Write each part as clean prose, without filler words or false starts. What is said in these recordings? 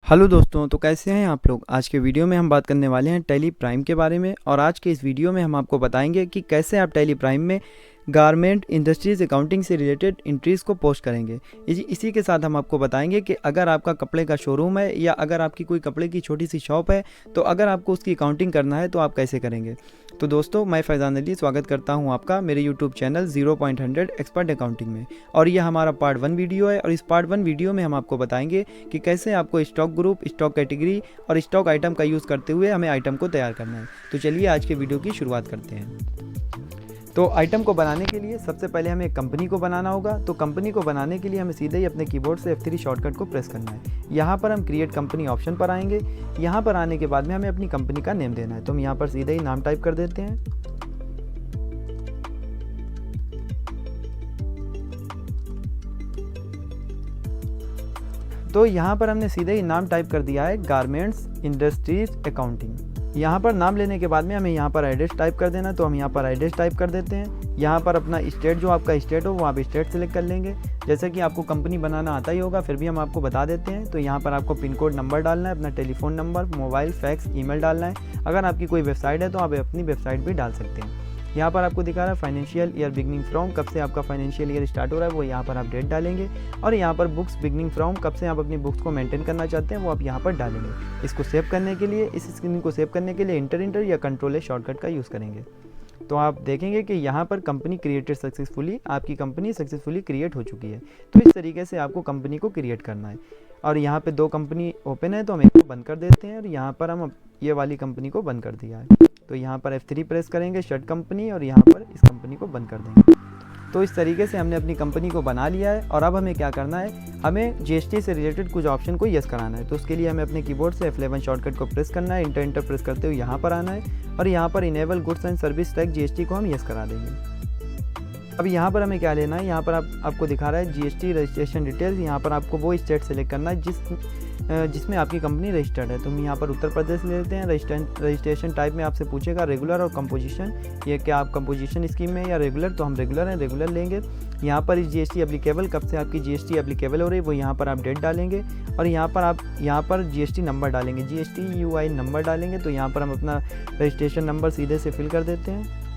Hello दोस्तों, तो कैसे हैं आप लोग। आज के वीडियो में हम बात करने वाले हैं टैली प्राइम के बारे में। और आज के इस वीडियो में हम आपको बताएंगे कि कैसे आप टैली प्राइम में गारमेंट इंडस्ट्रीज़ अकाउंटिंग से रिलेटेड एंट्रीज़ को पोस्ट करेंगे। इसी के साथ हम आपको बताएंगे कि अगर आपका कपड़े का शोरूम है या अगर आपकी कोई कपड़े की छोटी सी शॉप है तो अगर आपको उसकी अकाउंटिंग करना है तो आप कैसे करेंगे। तो दोस्तों, मैं फैज़ान अली स्वागत करता हूं आपका मेरे यूट्यूब चैनल 0.100 एक्सपर्ट अकाउंटिंग में। और यह हमारा पार्ट 1 वीडियो है और इस पार्ट 1 वीडियो में हम आपको बताएंगे कि कैसे आपको स्टॉक ग्रुप, स्टॉक कैटेगरी और स्टॉक आइटम का यूज़ करते हुए हमें आइटम को तैयार करना है। तो चलिए आज के वीडियो की शुरुआत करते हैं। तो आइटम को बनाने के लिए सबसे पहले हमें एक कंपनी को बनाना होगा। तो कंपनी को बनाने के लिए हमें सीधे ही अपने कीबोर्ड से F3 शॉर्टकट को प्रेस करना है। यहाँ पर हम क्रिएट कंपनी ऑप्शन पर आएंगे। यहाँ पर आने के बाद में हमें अपनी कंपनी का नेम देना है। तो हम यहाँ पर सीधे ही नाम टाइप कर देते हैं। तो यहाँ पर हमने सीधे ही नाम टाइप कर दिया है गारमेंट्स इंडस्ट्रीज अकाउंटिंग। यहाँ पर नाम लेने के बाद में हमें यहाँ पर एड्रेस टाइप कर देना। तो हम यहाँ पर एड्रेस टाइप कर देते हैं। यहाँ पर अपना स्टेट, जो आपका स्टेट हो वो आप स्टेट सेलेक्ट कर लेंगे। जैसे कि आपको कंपनी बनाना आता ही होगा, फिर भी हम आपको बता देते हैं। तो यहाँ पर आपको पिन कोड नंबर डालना है, अपना telephone number, mobile, fax, email डालना है। अगर आपकी कोई वेबसाइट है तो आप अपनी वेबसाइट भी डाल सकते हैं। यहाँ पर आपको दिखा रहा है फाइनेंशियल ईयर बिगनिंग फ्रॉम, कब से आपका फाइनेंशियल ईयर स्टार्ट हो रहा है वो यहाँ पर आप डेट डालेंगे। और यहाँ पर बुक्स बिगनिंग फ्रॉम, कब से आप अपनी बुक्स को मेंटेन करना चाहते हैं वो आप यहाँ पर डालेंगे। इसको सेव करने के लिए, इस स्क्रीन को सेव करने के लिए इंटर या कंट्रोल शॉर्टकट का यूज़ करेंगे। तो आप देखेंगे कि यहाँ पर कंपनी क्रिएटेड सक्सेसफुली, आपकी कंपनी सक्सेसफुली क्रिएट हो चुकी है। तो इस तरीके से आपको कंपनी को क्रिएट करना है। और यहाँ पे 2 कंपनी ओपन है तो हम एक को बंद कर देते हैं। और यहाँ पर हम ये वाली कंपनी को बंद कर दिया है। तो यहाँ पर F3 प्रेस करेंगे, शट कंपनी, और यहाँ पर इस कंपनी को बंद कर देंगे। तो इस तरीके से हमने अपनी कंपनी को बना लिया है। और अब हमें क्या करना है, हमें GST से रिलेटेड कुछ ऑप्शन को यस कराना है। तो उसके लिए हमें अपने कीबोर्ड से F11 शॉर्टकट को प्रेस करना है, इंटर प्रेस करते हुए यहाँ पर आना है। और यहाँ पर enable goods and service tax GST को हम यस करा देंगे। अब यहाँ पर हमें क्या लेना है, यहाँ पर आपको दिखा रहा है GST रजिस्ट्रेशन डिटेल्स। यहाँ पर आपको वो स्टेट सेलेक्ट करना है जिसमें आपकी कंपनी रजिस्टर्ड है। तो हम यहाँ पर उत्तर प्रदेश ले लेते हैं। रजिस्ट्रेशन टाइप में आपसे पूछेगा रेगुलर और कंपोजिशन, ये क्या आप कंपोजिशन स्कीम में या रेगुलर, तो हम रेगुलर हैं, रेगुलर लेंगे। यहाँ पर इस GST एप्लीकेबल, कब से आपकी GST एप्लीकेबल हो रही है वो यहाँ पर आप डेट डालेंगे। और यहाँ पर आप GST नंबर डालेंगे, GSTUI नंबर डालेंगे। तो यहाँ पर हम अपना रजिस्ट्रेशन नंबर सीधे से फिल कर देते हैं।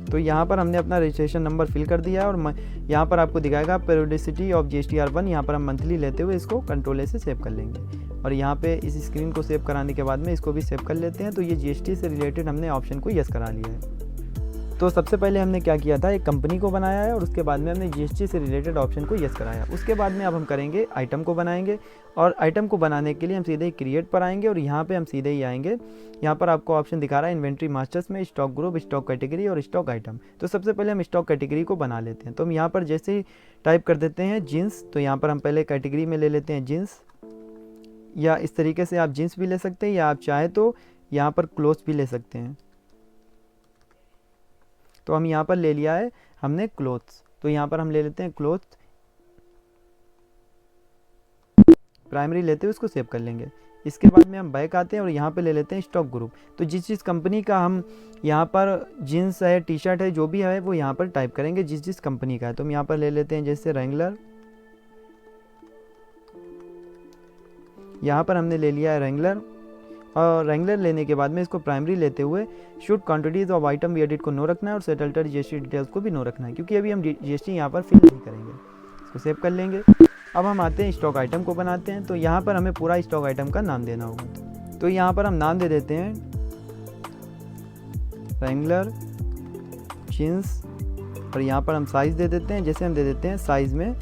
तो यहाँ पर हमने अपना रजिस्ट्रेशन नंबर फिल कर दिया है। और यहाँ पर आपको दिखाएगा पेरियोडिसिटी ऑफ GSTR1। यहाँ पर हम मंथली लेते हुए इसको कंट्रोल से सेव कर लेंगे। और यहाँ पे इस स्क्रीन को सेव कराने के बाद में इसको भी सेव कर लेते हैं। तो ये GST से रिलेटेड हमने ऑप्शन को यस करा लिया है। तो सबसे पहले हमने क्या किया था, एक कंपनी को बनाया है और उसके बाद में हमने GST से रिलेटेड ऑप्शन को यस कराया। उसके बाद में अब हम करेंगे आइटम को बनाएंगे। और आइटम को बनाने के लिए हम सीधे क्रिएट पर आएंगे और यहाँ पे हम सीधे ही आएंगे। यहाँ पर आपको ऑप्शन दिखा रहा है इन्वेंट्री मास्टर्स में स्टॉक ग्रुप, स्टॉक कैटेगरी और स्टॉक आइटम। तो सबसे पहले हम स्टॉक कैटेगरी को बना लेते हैं। तो हम यहाँ पर जैसे ही टाइप कर देते हैं जीन्स, तो यहाँ पर हम पहले कैटेगरी में ले लेते हैं जीन्स, या इस तरीके से आप जीन्स भी ले सकते हैं, या आप चाहे तो यहाँ पर क्लोथ्स भी ले सकते हैं। तो हम यहाँ पर ले लिया है हमने क्लोथ्स। तो यहाँ पर हम ले लेते हैं क्लोथ्स, प्राइमरी लेते हुए उसको सेव कर लेंगे। इसके बाद में हम बैक आते हैं और यहाँ पे ले लेते हैं स्टॉक ग्रुप। तो जिस कंपनी का हम यहाँ पर जीन्स है, टी शर्ट है, जो भी है वो यहाँ पर टाइप करेंगे जिस कंपनी का है। तो हम यहाँ पर ले लेते हैं जैसे रेंगलर, यहाँ पर हमने ले लिया है रेंगलर। और रेंगलर लेने के बाद में इसको प्राइमरी लेते हुए should quantities of item we edit को नो रखना है और सेटल्टर GST डिटेल्स को भी नो रखना है, क्योंकि अभी हम GST यहाँ पर फिल नहीं करेंगे। इसको सेव कर लेंगे। अब हम आते हैं स्टॉक आइटम को बनाते हैं। तो यहाँ पर हमें पूरा स्टॉक आइटम का नाम देना होगा। तो यहाँ पर हम नाम दे देते हैं रेंगलर जीन्स। और यहाँ पर हम साइज़ दे देते हैं, जैसे हम दे देते हैं साइज़ में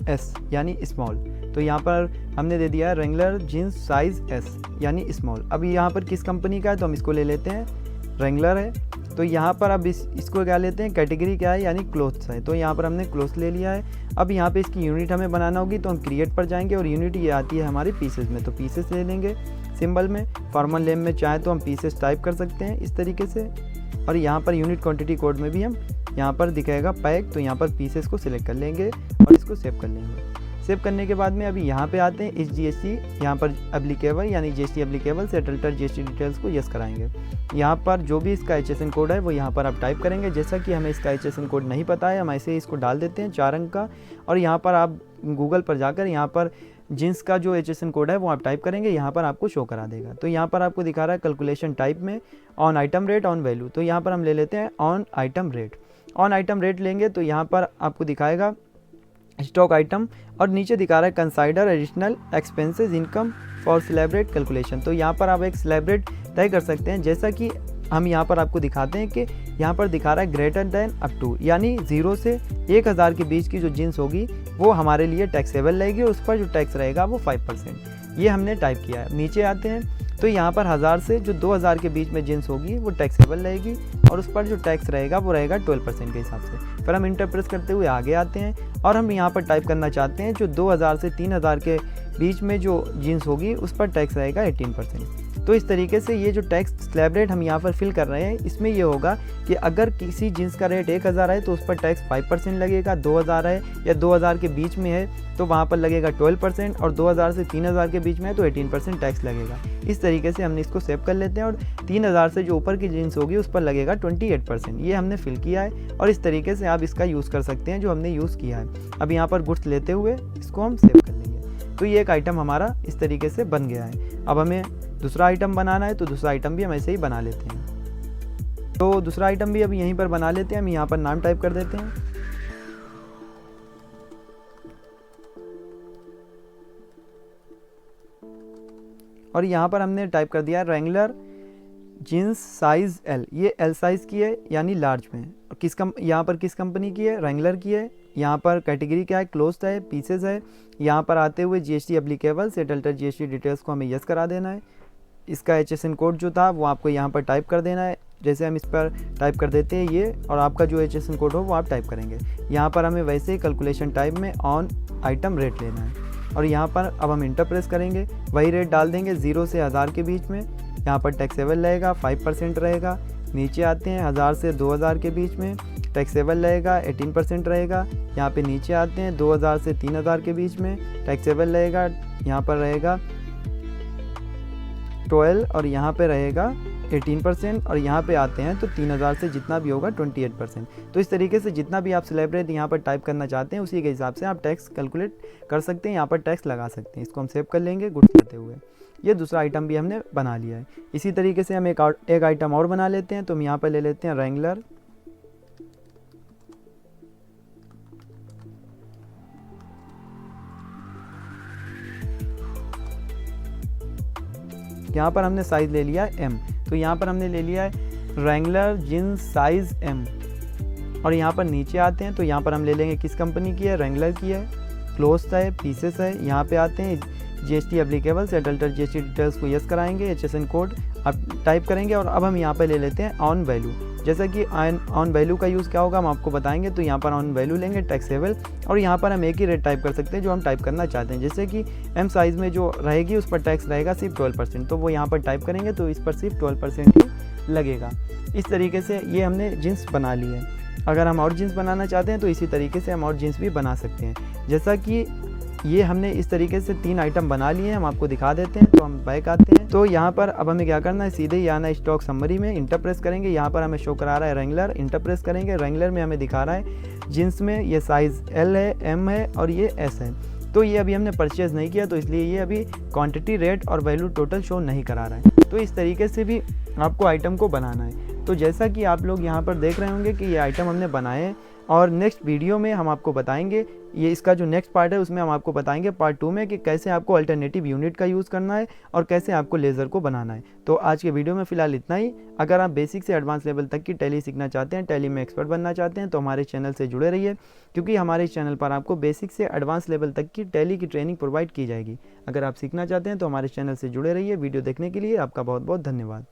S यानी स्मॉल। तो यहाँ पर हमने दे दिया है रेंगलर जीन्स साइज़ S यानी स्मॉल। अब यहाँ पर किस कंपनी का है तो हम इसको ले लेते हैं, रेंगलर है। तो यहाँ पर अब इसको क्या लेते हैं, कैटेगरी क्या है यानी क्लोथ्स है। तो यहाँ पर हमने क्लोथ्स ले लिया है। अब यहाँ पे इसकी यूनिट हमें बनाना होगी। तो हम क्रिएट पर जाएंगे और यूनिट ये आती है हमारी पीसेस में। तो पीसेस ले लेंगे सिंबल में। फॉर्मल नेम में चाहे तो हम पीसेस टाइप कर सकते हैं इस तरीके से। और यहाँ पर यूनिट क्वांटिटी कोड में भी हम यहाँ पर दिखाएगा पैक। तो यहाँ पर पीसेस को सिलेक्ट कर लेंगे और इसको सेव कर लेंगे। सेव करने के बाद में अभी यहाँ पे आते हैं, इस GST यहाँ पर एप्लीकेबल यानी GST एप्लीकेबल सेटलटर GST डिटेल्स को यस कराएंगे। यहाँ पर जो भी इसका HSN कोड है वो यहाँ पर आप टाइप करेंगे। जैसा कि हमें इसका HSN कोड नहीं पता है, हम ऐसे ही इसको डाल देते हैं 4 अंक का, और यहाँ पर आप गूगल पर जाकर यहाँ पर जींस का जो HSN कोड है वो आप टाइप करेंगे, यहाँ पर आपको शो करा देगा। तो यहाँ पर आपको दिखा रहा है कैलकुलेशन टाइप में on item rate on value, तो यहाँ पर हम ले लेते हैं on item rate. On item rate लेंगे तो यहाँ पर आपको दिखाएगा स्टॉक आइटम, और नीचे दिखा रहा है consider additional expenses income for celebrate calculation. तो यहाँ पर आप एक सेलिब्रेट तय कर सकते हैं, जैसा कि हम यहाँ पर आपको दिखाते हैं कि यहाँ पर दिखा रहा है ग्रेटर देन अप टू, यानी 0 से 1000 के बीच की जो जींस होगी वो हमारे लिए टैक्सेबल रहेगी, और उस पर जो टैक्स रहेगा वो 5%। ये हमने टाइप किया है। नीचे आते हैं तो यहाँ पर 1000 से जो 2000 के बीच में जींस होगी वो टैक्सेबल रहेगी, और उस पर जो टैक्स रहेगा वो रहेगा 12% के हिसाब से। फिर हम इंटर प्रेस करते हुए आगे आते हैं, और हम यहाँ पर टाइप करना चाहते हैं जो 2000 से 3000 के बीच में जो जींस होगी उस पर टैक्स रहेगा 18%। तो इस तरीके से ये जो टैक्स स्लैब रेट हम यहाँ पर फिल कर रहे हैं, इसमें ये होगा कि अगर किसी जींस का रेट 1000 है तो उस पर टैक्स 5% लगेगा, 2000 है या 2000 के बीच में है तो वहाँ पर लगेगा 12%, और 2000 से 3000 के बीच में है तो 18% टैक्स लगेगा। इस तरीके से हमने इसको सेव कर लेते हैं, और 3000 से जो ऊपर की जींस होगी उस पर लगेगा 28%। ये हमने फिल किया है, और इस तरीके से आप इसका यूज़ कर सकते हैं जो हमने यूज़ किया है। अब यहाँ पर गुड्स लेते हुए इसको हम सेव कर लेंगे। तो ये एक आइटम हमारा इस तरीके से बन गया है। अब हमें दूसरा आइटम बनाना है, तो दूसरा आइटम भी हम ऐसे ही बना लेते हैं। तो दूसरा आइटम भी अब यहीं पर बना लेते हैं। हम यहाँ पर नाम टाइप कर देते हैं, और यहाँ पर हमने टाइप कर दिया रेंगुलर जीन्स साइज़ L। ये L साइज़ की है यानी लार्ज में। और यहाँ पर किस कंपनी की है? रेंगुलर की है। यहाँ पर कैटेगरी क्या है? क्लोज्ड है, पीसेस है। यहाँ पर आते हुए GST एप्लीकेबल सेटलटर GST डिटेल्स को हमें यस करा देना है। इसका HSN कोड जो था वो आपको यहाँ पर टाइप कर देना है। जैसे हम इस पर टाइप कर देते हैं ये, और आपका जो HSN कोड हो वो आप टाइप करेंगे। यहाँ पर हमें वैसे ही कैलकुलेशन टाइप में ऑन आइटम रेट लेना है, और यहाँ पर अब हम इंटर प्रेस करेंगे, वही रेट डाल देंगे 0 से 1000 के बीच में। यहाँ पर टैक्सेबल रहेगा 5% रहेगा। नीचे आते हैं 1000 से 2000 के बीच में टैक्सेबल रहेगा 18% रहेगा। यहाँ पे नीचे आते हैं 2000 से 3000 के बीच में टैक्सेबल रहेगा, यहाँ पर रहेगा 12, और यहाँ पे रहेगा 18%, और यहाँ पे आते हैं तो 3000 से जितना भी होगा 28%। तो इस तरीके से जितना भी आप स्लैब रेट यहाँ पर टाइप करना चाहते हैं उसी के हिसाब से आप टैक्स कैलकुलेट कर सकते हैं, यहाँ पर टैक्स लगा सकते हैं। इसको हम सेव कर लेंगे गुड करते हुए। ये दूसरा आइटम भी हमने बना लिया है। इसी तरीके से हम एक आइटम और बना लेते हैं। तो हम यहाँ पर ले लेते हैं रेंगुलर यहाँ पर हमने साइज़ ले लिया है M। तो यहाँ पर हमने ले लिया है रेंगुलर जीन्स साइज़ M, और यहाँ पर नीचे आते हैं तो यहाँ पर हम ले लेंगे किस कंपनी की है? रेंगुलर की है, क्लोज्ड है, पीसेस है। यहाँ पे आते हैं GST एप्लीकेबल सेटलटर GST डिटेल्स को यस कराएंगे, HSN कोड आप टाइप करेंगे, और अब हम यहाँ पे ले लेते हैं ऑन वैल्यू। जैसा कि ऑन वैल्यू का यूज़ क्या होगा हम आपको बताएंगे। तो यहाँ पर ऑन वैल्यू लेंगे टैक्सेबल, और यहाँ पर हम एक ही रेट टाइप कर सकते हैं जो हम टाइप करना चाहते हैं। जैसे कि M साइज़ में जो रहेगी उस पर टैक्स रहेगा सिर्फ 12%, तो वो यहाँ पर टाइप करेंगे तो इस पर सिर्फ 12% ही लगेगा। इस तरीके से ये हमने जीन्स बना ली है। अगर हम और जीन्स बनाना चाहते हैं तो इसी तरीके से हम और जीन्स भी बना सकते हैं। जैसा कि ये हमने इस तरीके से 3 आइटम बना लिए हैं, हम आपको दिखा देते हैं। तो हम बैक आते हैं, तो यहाँ पर अब हमें क्या करना है, सीधे ही आना है स्टॉक समरी में, इंटर प्रेस करेंगे। यहाँ पर हमें शो करा रहा है रेंगुलर, इंटर प्रेस करेंगे। रेंगुलर में हमें दिखा रहा है जींस में ये साइज़ L है, M है और ये S है। तो ये अभी हमने परचेज़ नहीं किया, तो इसलिए ये अभी क्वांटिटी, रेट और वैल्यू टोटल शो नहीं करा रहा है। तो इस तरीके से भी आपको आइटम को बनाना है। तो जैसा कि आप लोग यहाँ पर देख रहे होंगे कि ये आइटम हमने बनाए हैं, और नेक्स्ट वीडियो में हम आपको बताएंगे, ये इसका जो नेक्स्ट पार्ट है उसमें हम आपको बताएंगे पार्ट 2 में कि कैसे आपको अल्टरनेटिव यूनिट का यूज़ करना है और कैसे आपको लेज़र को बनाना है। तो आज के वीडियो में फ़िलहाल इतना ही। अगर आप बेसिक से एडवांस लेवल तक की टैली सीखना चाहते हैं, टैली में एक्सपर्ट बनना चाहते हैं, तो हमारे चैनल से जुड़े रहिए, क्योंकि हमारे इस चैनल पर आपको बेसिक से एडवांस लेवल तक की टैली की ट्रेनिंग प्रोवाइड की जाएगी। अगर आप सीखना चाहते हैं तो हमारे चैनल से जुड़े रहिए। वीडियो देखने के लिए आपका बहुत बहुत धन्यवाद।